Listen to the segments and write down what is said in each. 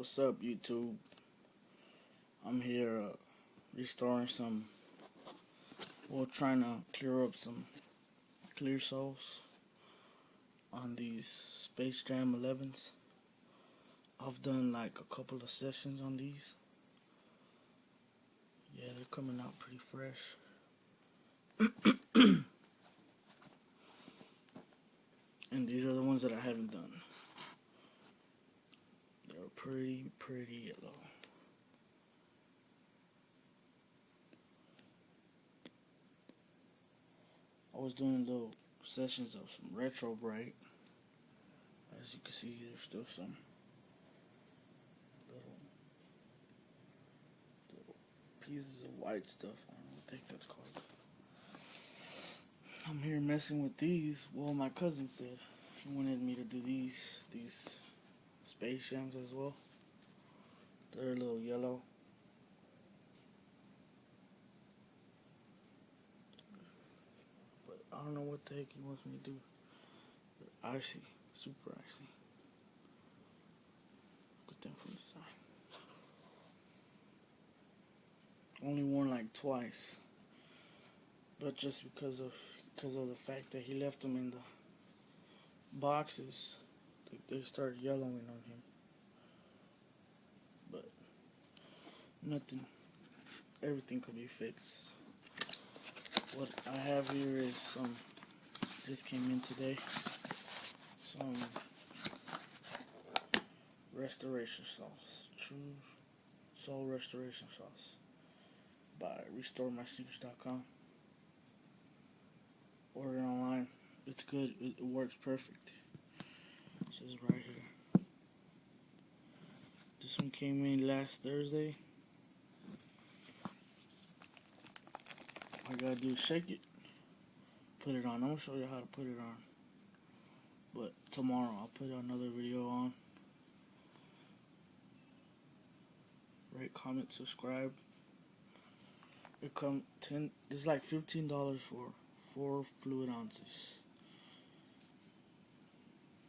What's up, YouTube? I'm here restoring some, trying to clear up some clear souls on these Space Jam 11s. I've done like a couple of sessions on these. Yeah, they're coming out pretty fresh. And these are the ones that I haven't done. They're pretty yellow. I was doing little sessions of some retro bright. As you can see, there's still some little pieces of white stuff. I don't know what the heck that's called. I'm here messing with these. Well, my cousin said he wanted me to do these Space Jams as well. They're a little yellow. But I don't know what the heck he wants me to do. They're icy. Super icy. Look at them from the side. Only worn like twice. But just because of the fact that he left them in the boxes, they started yellowing on him. But nothing, everything could be fixed. What I have here is some, just came in today, some restoration sauce, True Soul Restoration Sauce by RestoreMySneakers.com. Order it online. It's good. It works perfect. It says right here. This one came in last Thursday. All I gotta do is shake it, put it on. I'm gonna show you how to put it on. But tomorrow I'll put another video on. Rate, comment, subscribe. It come it's like $15 for 4 fluid ounces.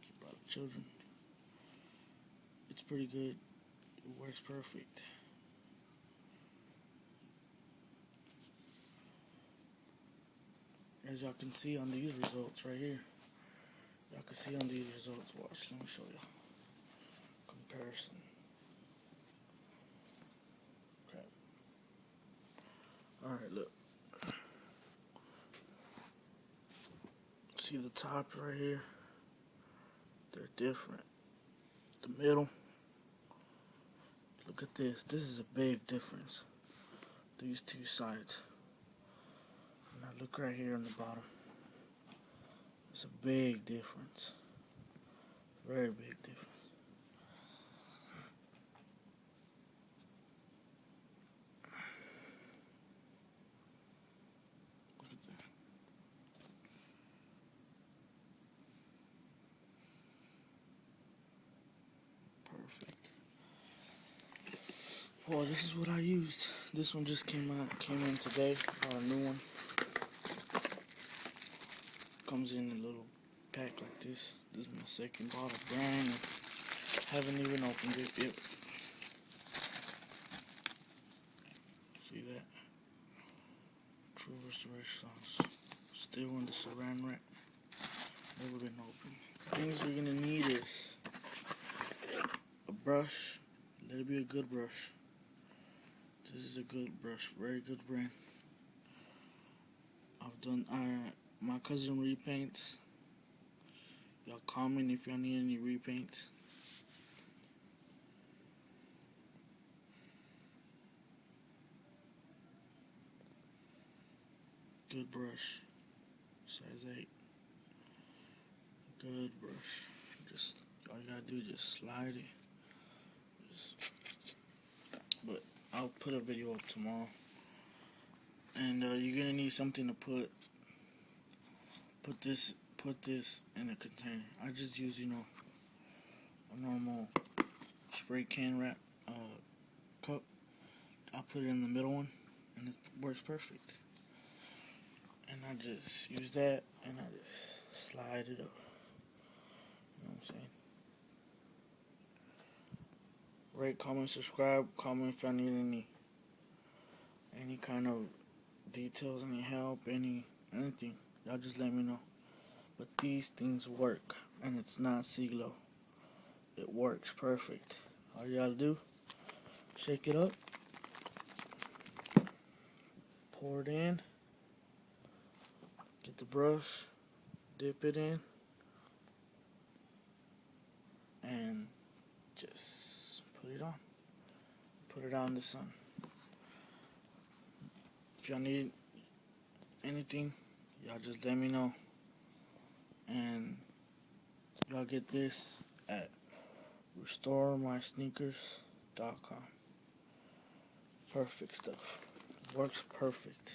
Keep out the children. It's pretty good. It works perfect. As y'all can see on these results right here. Y'all can see on these results. Watch, let me show you. Comparison. Crap. Alright, look. See the top right here? They're different. The middle. Look at this. This is a big difference. These two sides. Now look right here on the bottom. It's a big difference. Very big difference. Look at that. Perfect. Well, this is what I used. This one just came in today. A new one. Comes in a little pack like this. This is my second bottle, brand new. Haven't even opened it yet. See that? True Restoration Sauce. Still in the saran wrap. Never been opened. Things we're gonna need is a brush. Let it be a good brush. This is a good brush, very good brand. I've done my cousin repaints. Y'all comment if y'all need any repaints. Good brush. Size 8. Good brush. Just all you gotta do is just slide it. But I'll put a video up tomorrow. And you're gonna need something to put this in a container. I just use, a normal spray can wrap cup. I'll put it in the middle one, and it works perfect. And I just use that, and I just slide it up. You know what I'm saying? Rate, comment, subscribe. Comment if I need any kind of details, any help, anything. Y'all just let me know. But these things work, and it's not Siglo. It works perfect. All you gotta do, shake it up, pour it in, get the brush, dip it in, and just put it on. Put it out in the sun. If y'all need anything, y'all just let me know. And y'all get this at RestoreMySneakers.com. Perfect stuff. Works perfect.